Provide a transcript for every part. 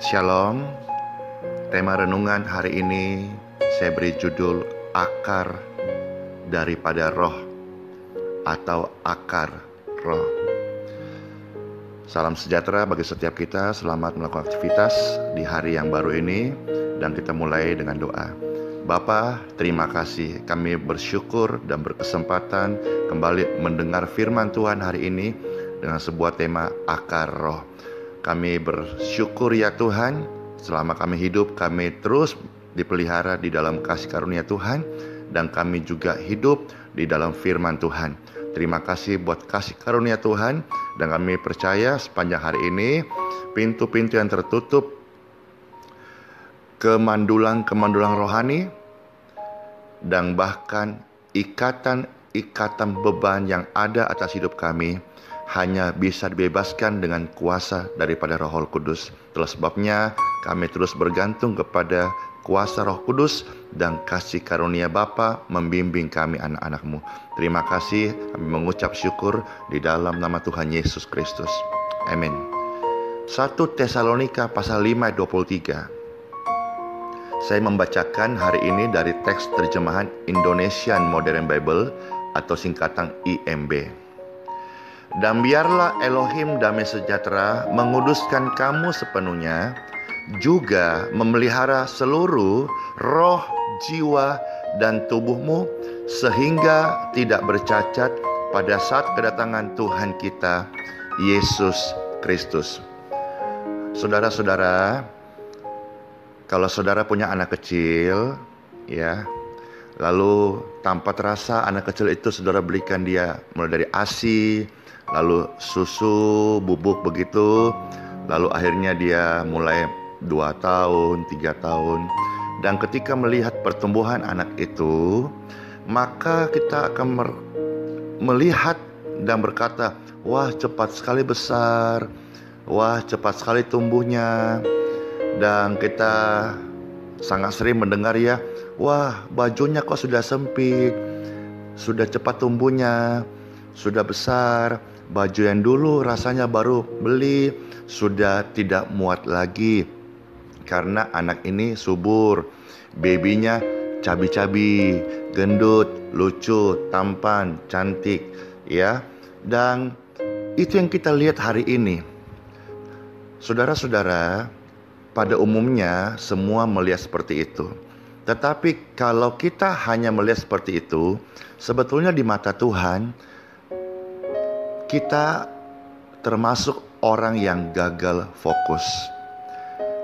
Shalom. Tema renungan hari ini saya beri judul Akar daripada Roh atau Akar Roh. Salam sejahtera bagi setiap kita. Selamat melakukan aktivitas di hari yang baru ini. Dan kita mulai dengan doa. Bapa, terima kasih. Kami bersyukur dan berkesempatan kembali mendengar firman Tuhan hari ini dengan sebuah tema Akar Roh. Kami bersyukur ya Tuhan, selama kami hidup kami terus dipelihara di dalam kasih karunia Tuhan, dan kami juga hidup di dalam firman Tuhan. Terima kasih buat kasih karunia Tuhan, dan kami percaya sepanjang hari ini pintu-pintu yang tertutup, kemandulan rohani, dan bahkan ikatan beban yang ada atas hidup kami hanya bisa dibebaskan dengan kuasa daripada Roh Kudus. Itulah sebabnya kami terus bergantung kepada kuasa Roh Kudus dan kasih karunia Bapa membimbing kami anak-anak-Mu. Terima kasih, kami mengucap syukur di dalam nama Tuhan Yesus Kristus. Amin. 1 Tesalonika pasal 5 ayat 23. Saya membacakan hari ini dari teks terjemahan Indonesian Modern Bible atau singkatan IMB. Dan biarlah Elohim damai sejahtera menguduskan kamu sepenuhnya, juga memelihara seluruh roh, jiwa, dan tubuhmu, sehingga tidak bercacat pada saat kedatangan Tuhan kita, Yesus Kristus. Saudara-saudara, kalau saudara punya anak kecil, ya, lalu tanpa terasa anak kecil itu saudara belikan dia mulai dari ASI, lalu susu, bubuk begitu, lalu akhirnya dia mulai 2 tahun, 3 tahun. Dan ketika melihat pertumbuhan anak itu, maka kita akan melihat dan berkata, wah cepat sekali besar, wah cepat sekali tumbuhnya. Dan kita sangat sering mendengar ya, wah bajunya kok sudah sempit, sudah cepat tumbuhnya, sudah besar. Baju yang dulu rasanya baru beli sudah tidak muat lagi, karena anak ini subur, babynya cabi-cabi, gendut, lucu, tampan, cantik, ya. Dan itu yang kita lihat hari ini. Saudara-saudara, pada umumnya semua melihat seperti itu. Tetapi kalau kita hanya melihat seperti itu, sebetulnya di mata Tuhan kita termasuk orang yang gagal fokus.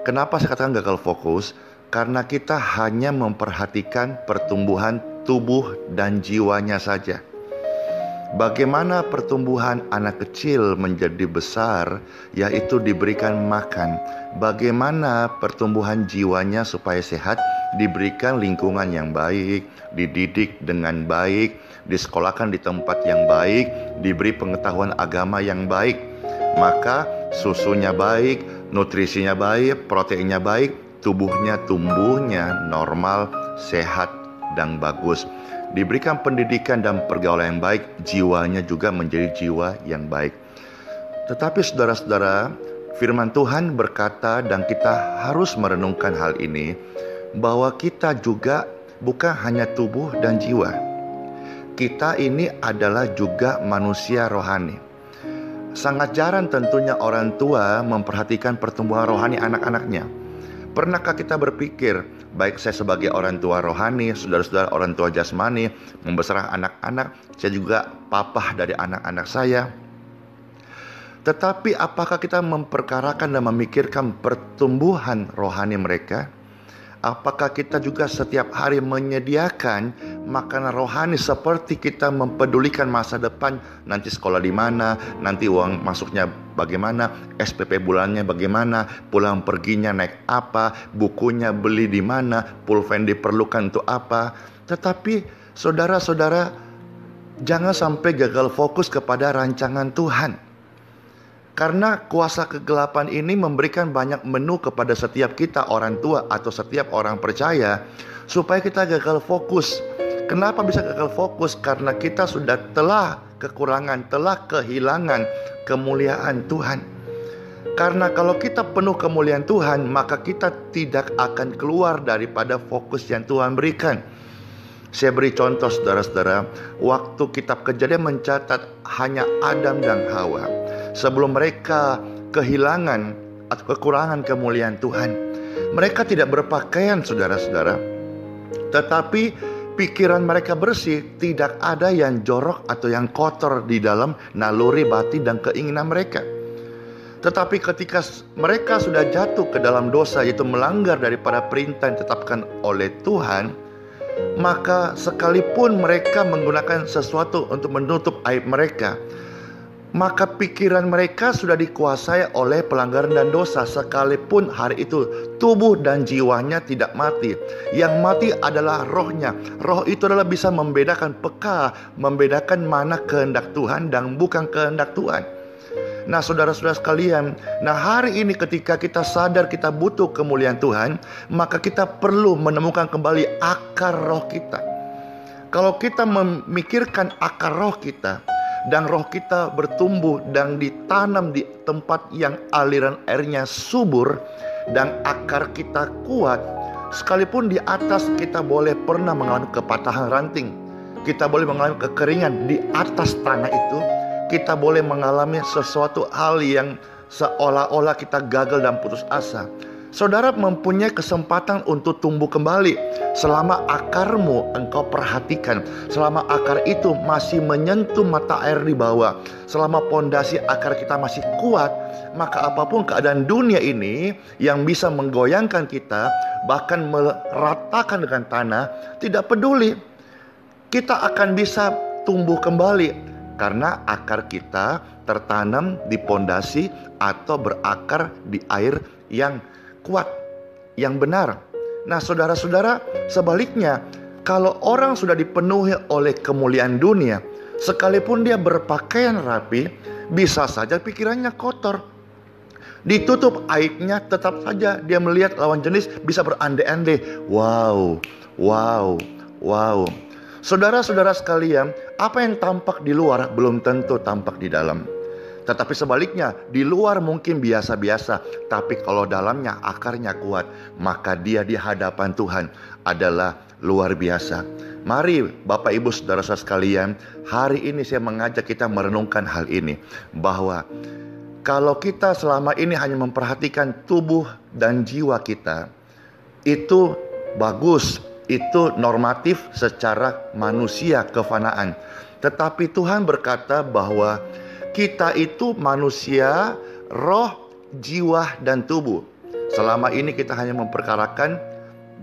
Kenapa saya katakan gagal fokus? Karena kita hanya memperhatikan pertumbuhan tubuh dan jiwanya saja. Bagaimana pertumbuhan anak kecil menjadi besar, yaitu diberikan makan. Bagaimana pertumbuhan jiwanya supaya sehat, diberikan lingkungan yang baik, dididik dengan baik, disekolahkan di tempat yang baik, diberi pengetahuan agama yang baik. Maka susunya baik, nutrisinya baik, proteinnya baik, tubuhnya tumbuhnya normal, sehat, dan bagus. Diberikan pendidikan dan pergaulan yang baik, jiwanya juga menjadi jiwa yang baik. Tetapi saudara-saudara, firman Tuhan berkata, dan kita harus merenungkan hal ini, bahwa kita juga bukan hanya tubuh dan jiwa. Kita ini adalah juga manusia rohani. Sangat jarang tentunya orang tua memperhatikan pertumbuhan rohani anak-anaknya. Pernahkah kita berpikir, baik saya sebagai orang tua rohani, saudara-saudara orang tua jasmani, membesarkan anak-anak, saya juga papa dari anak-anak saya. Tetapi apakah kita memperkarakan dan memikirkan pertumbuhan rohani mereka? Apakah kita juga setiap hari menyediakan makanan rohani seperti kita mempedulikan masa depan, nanti sekolah di mana, nanti uang masuknya bagaimana, SPP bulannya bagaimana, pulang perginya naik apa, bukunya beli di mana, pulpen diperlukan untuk apa. Tetapi saudara-saudara, jangan sampai gagal fokus kepada rancangan Tuhan. Karena kuasa kegelapan ini memberikan banyak menu kepada setiap kita orang tua atau setiap orang percaya, supaya kita gagal fokus. Kenapa bisa gagal fokus? Karena kita telah kekurangan, telah kehilangan kemuliaan Tuhan. Karena kalau kita penuh kemuliaan Tuhan, maka kita tidak akan keluar daripada fokus yang Tuhan berikan. Saya beri contoh saudara-saudara, waktu kitab Kejadian mencatat hanya Adam dan Hawa. Sebelum mereka kehilangan atau kekurangan kemuliaan Tuhan, mereka tidak berpakaian saudara-saudara. Tetapi pikiran mereka bersih, tidak ada yang jorok atau yang kotor di dalam naluri batin dan keinginan mereka. Tetapi ketika mereka sudah jatuh ke dalam dosa, yaitu melanggar daripada perintah yang ditetapkan oleh Tuhan, maka sekalipun mereka menggunakan sesuatu untuk menutup aib mereka, maka pikiran mereka sudah dikuasai oleh pelanggaran dan dosa. Sekalipun hari itu tubuh dan jiwanya tidak mati, yang mati adalah rohnya. Roh itu adalah bisa membedakan peka, membedakan mana kehendak Tuhan dan bukan kehendak Tuhan. Nah saudara-saudara sekalian, hari ini ketika kita sadar kita butuh kemuliaan Tuhan, maka kita perlu menemukan kembali akar roh kita. Kalau kita memikirkan akar roh kita, dan roh kita bertumbuh dan ditanam di tempat yang aliran airnya subur, dan akar kita kuat, sekalipun di atas kita boleh pernah mengalami kepatahan ranting, kita boleh mengalami kekeringan di atas tanah itu, kita boleh mengalami sesuatu hal yang seolah-olah kita gagal dan putus asa. Saudara mempunyai kesempatan untuk tumbuh kembali selama akarmu engkau perhatikan, selama akar itu masih menyentuh mata air di bawah, selama pondasi akar kita masih kuat, maka apapun keadaan dunia ini yang bisa menggoyangkan kita, bahkan meratakan dengan tanah, tidak peduli. Kita akan bisa tumbuh kembali karena akar kita tertanam di pondasi atau berakar di air yang kuat, yang benar. Nah saudara-saudara, sebaliknya, kalau orang sudah dipenuhi oleh kemuliaan dunia, sekalipun dia berpakaian rapi, bisa saja pikirannya kotor. Ditutup aibnya, tetap saja dia melihat lawan jenis bisa berandai-andai. Wow. Saudara-saudara sekalian, apa yang tampak di luar belum tentu tampak di dalam. Tetapi sebaliknya, di luar mungkin biasa-biasa, tapi kalau dalamnya akarnya kuat, maka dia di hadapan Tuhan adalah luar biasa. Mari Bapak Ibu saudara-saudara sekalian, hari ini saya mengajak kita merenungkan hal ini, bahwa kalau kita selama ini hanya memperhatikan tubuh dan jiwa kita, itu bagus, itu normatif secara manusia kefanaan. Tetapi Tuhan berkata bahwa kita itu manusia, roh, jiwa, dan tubuh. Selama ini kita hanya memperkarakan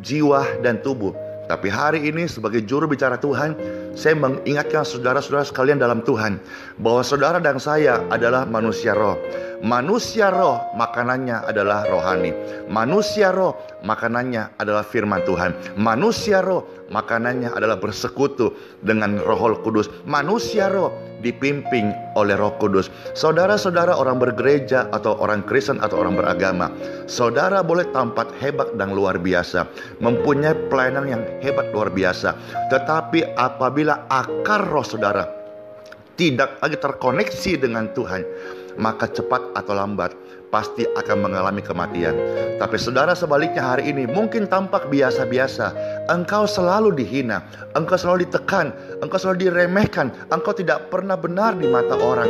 jiwa dan tubuh. Tapi hari ini sebagai juru bicara Tuhan, saya mengingatkan saudara-saudara sekalian dalam Tuhan, bahwa saudara dan saya adalah manusia roh. Manusia roh, makanannya adalah rohani. Manusia roh, makanannya adalah firman Tuhan. Manusia roh, makanannya adalah bersekutu dengan Roh Kudus. Manusia roh dipimpin oleh Roh Kudus. Saudara-saudara orang bergereja atau orang Kristen atau orang beragama, saudara boleh tampak hebat dan luar biasa, mempunyai pelayanan yang hebat luar biasa. Tetapi apabila akar roh saudara tidak lagi terkoneksi dengan Tuhan, maka cepat atau lambat pasti akan mengalami kematian. Tapi saudara sebaliknya hari ini mungkin tampak biasa-biasa. Engkau selalu dihina, engkau selalu ditekan, engkau selalu diremehkan, engkau tidak pernah benar di mata orang.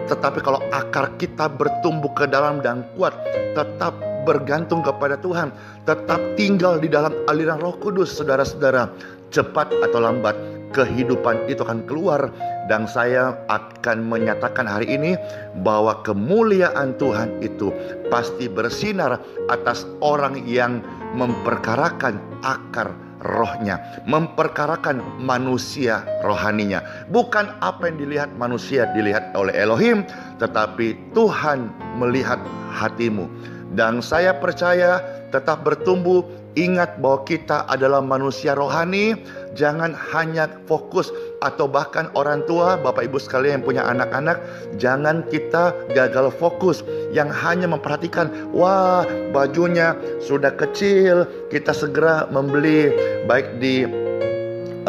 Tetapi kalau akar kita bertumbuh ke dalam dan kuat, tetap bergantung kepada Tuhan, tetap tinggal di dalam aliran Roh Kudus, saudara-saudara, cepat atau lambat kehidupan itu akan keluar. Dan saya akan menyatakan hari ini bahwa kemuliaan Tuhan itu pasti bersinar atas orang yang memperkarakan akar rohnya, memperkarakan manusia rohaninya. Bukan apa yang dilihat manusia dilihat oleh Elohim, tetapi Tuhan melihat hatimu. Dan saya percaya tetap bertumbuh. Ingat bahwa kita adalah manusia rohani. Jangan hanya fokus, atau bahkan orang tua, Bapak Ibu sekalian yang punya anak-anak, jangan kita gagal fokus yang hanya memperhatikan, wah bajunya sudah kecil, kita segera membeli baik di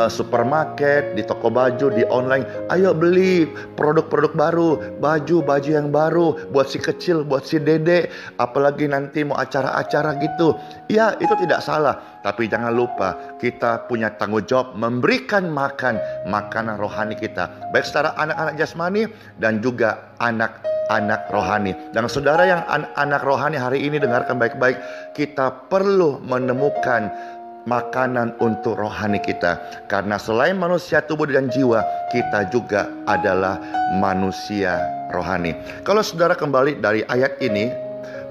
supermarket, di toko baju, di online. Ayo beli produk-produk baru, baju yang baru, buat si kecil, buat si dede, apalagi nanti mau acara-acara gitu. Ya, itu tidak salah. Tapi jangan lupa, kita punya tanggung jawab memberikan makanan rohani kita, baik secara anak-anak jasmani dan juga anak rohani. Dan saudara yang anak rohani hari ini, dengarkan baik-baik. Kita perlu menemukan makanan untuk rohani kita. Karena selain manusia tubuh dan jiwa, kita juga adalah manusia rohani. Kalau saudara kembali dari ayat ini,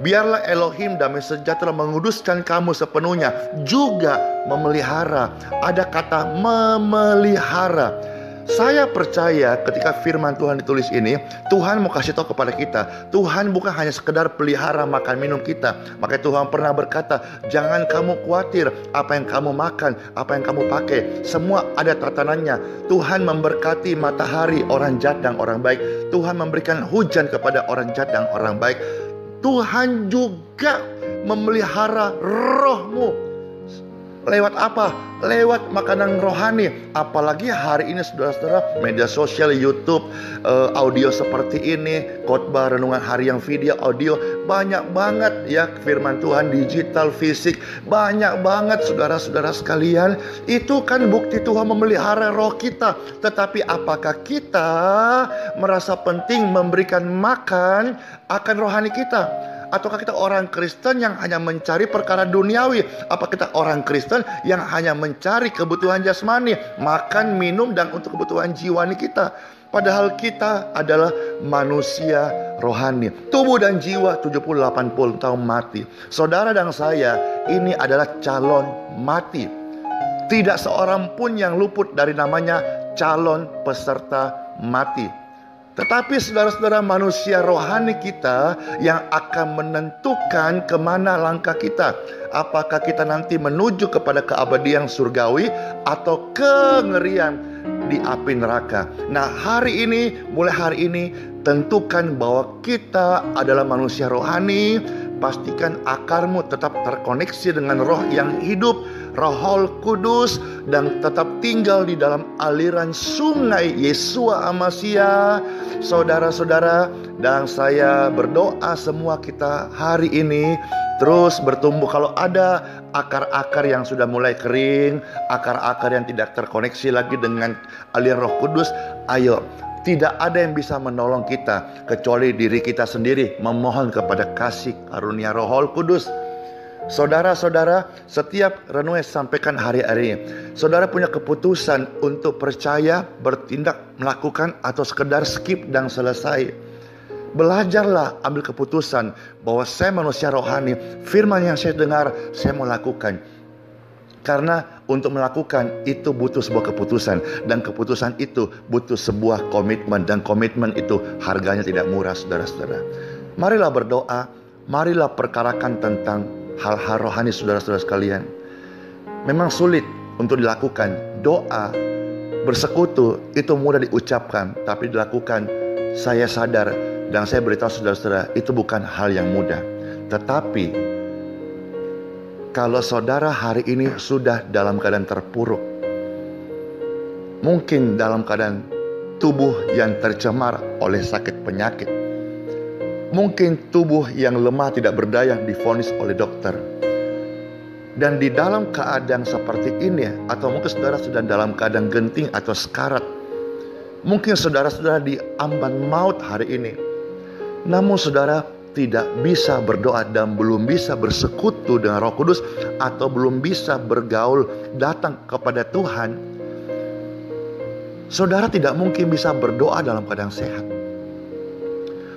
biarlah Elohim damai sejahtera menguduskan kamu sepenuhnya, juga memelihara. Ada kata memelihara. Saya percaya ketika firman Tuhan ditulis ini, Tuhan mau kasih tahu kepada kita, Tuhan bukan hanya sekedar pelihara makan minum kita. Makanya Tuhan pernah berkata, jangan kamu khawatir apa yang kamu makan, apa yang kamu pakai, semua ada tatanannya. Tuhan memberkati matahari orang jahat dan orang baik. Tuhan memberikan hujan kepada orang jahat dan orang baik. Tuhan juga memelihara rohmu. Lewat apa? Lewat makanan rohani. Apalagi hari ini saudara-saudara, media sosial, YouTube, audio seperti ini, khotbah, renungan harian, video, audio, banyak banget ya firman Tuhan, digital, fisik, banyak banget saudara-saudara sekalian. Itu kan bukti Tuhan memelihara roh kita. Tetapi apakah kita merasa penting memberikan makan akan rohani kita? Ataukah kita orang Kristen yang hanya mencari perkara duniawi? Apa kita orang Kristen yang hanya mencari kebutuhan jasmani, makan, minum, dan untuk kebutuhan jiwani kita? Padahal kita adalah manusia rohani. Tubuh dan jiwa 70-80 tahun mati. Saudara dan saya ini adalah calon mati. Tidak seorang pun yang luput dari namanya calon peserta mati. Tetapi saudara-saudara, manusia rohani kita yang akan menentukan kemana langkah kita. Apakah kita nanti menuju kepada keabadian surgawi atau kengerian di api neraka. Nah, mulai hari ini, tentukan bahwa kita adalah manusia rohani. Pastikan akarmu tetap terkoneksi dengan roh yang hidup, Roh Kudus, dan tetap tinggal di dalam aliran sungai Yesua Amasya. Saudara-saudara, dan saya berdoa semua kita hari ini terus bertumbuh. Kalau ada akar-akar yang sudah mulai kering, akar-akar yang tidak terkoneksi lagi dengan aliran Roh Kudus, ayo. Tidak ada yang bisa menolong kita kecuali diri kita sendiri, memohon kepada kasih karunia Roh Kudus. Saudara-saudara, setiap renungan sampaikan hari-hari ini, saudara punya keputusan untuk percaya, bertindak, melakukan, atau sekedar skip dan selesai. Belajarlah ambil keputusan bahwa saya manusia rohani, firman yang saya dengar saya mau lakukan. Karena untuk melakukan itu butuh sebuah keputusan, dan keputusan itu butuh sebuah komitmen, dan komitmen itu harganya tidak murah, saudara-saudara. Marilah berdoa, marilah perkarakan tentang hal-hal rohani, saudara-saudara sekalian. Memang sulit untuk dilakukan. Doa, bersekutu itu mudah diucapkan, tapi dilakukan, saya sadar dan saya beritahu saudara-saudara, itu bukan hal yang mudah. Tetapi kalau saudara hari ini sudah dalam keadaan terpuruk, mungkin dalam keadaan tubuh yang tercemar oleh sakit penyakit, mungkin tubuh yang lemah tidak berdaya divonis oleh dokter, dan di dalam keadaan seperti ini, atau mungkin saudara sudah dalam keadaan genting atau sekarat, mungkin saudara-saudara di amban maut hari ini, namun saudara tidak bisa berdoa dan belum bisa bersekutu dengan Roh Kudus, atau belum bisa bergaul datang kepada Tuhan. Saudara tidak mungkin bisa berdoa dalam keadaan sehat.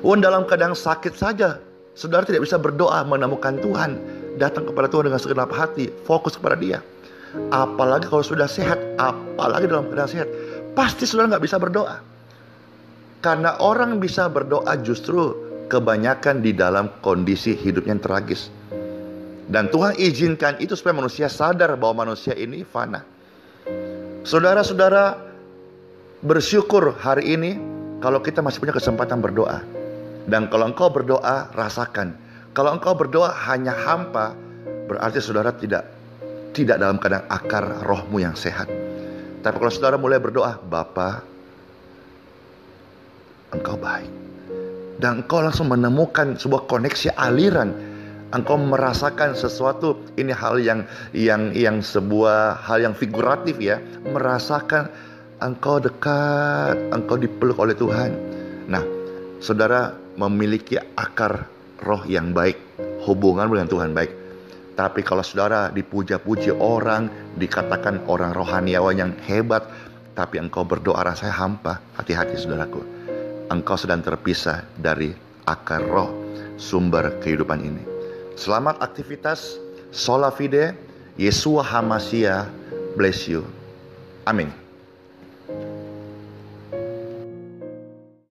Dalam keadaan sakit saja saudara tidak bisa berdoa menemukan Tuhan, datang kepada Tuhan dengan segenap hati, fokus kepada Dia. Apalagi kalau sudah sehat, apalagi dalam keadaan sehat, pasti saudara nggak bisa berdoa. Karena orang bisa berdoa justru kebanyakan di dalam kondisi hidupnya yang tragis. Dan Tuhan izinkan itu supaya manusia sadar bahwa manusia ini fana. Saudara-saudara, bersyukur hari ini kalau kita masih punya kesempatan berdoa. Dan kalau engkau berdoa, rasakan. Kalau engkau berdoa hanya hampa, berarti saudara tidak dalam keadaan akar rohmu yang sehat. Tapi kalau saudara mulai berdoa, Bapa, Engkau baik, dan engkau langsung menemukan sebuah koneksi aliran, engkau merasakan sesuatu. Ini hal yang sebuah hal yang figuratif ya, merasakan engkau dekat, engkau dipeluk oleh Tuhan. Nah, saudara memiliki akar roh yang baik, hubungan dengan Tuhan baik. Tapi kalau saudara dipuja-puji orang, dikatakan orang rohaniawan yang hebat, tapi engkau berdoa rasanya hampa, hati-hati saudaraku. Engkau sedang terpisah dari akar roh, sumber kehidupan ini. Selamat aktivitas. Sola Fide. Yeshua HaMashiach bless you. Amin.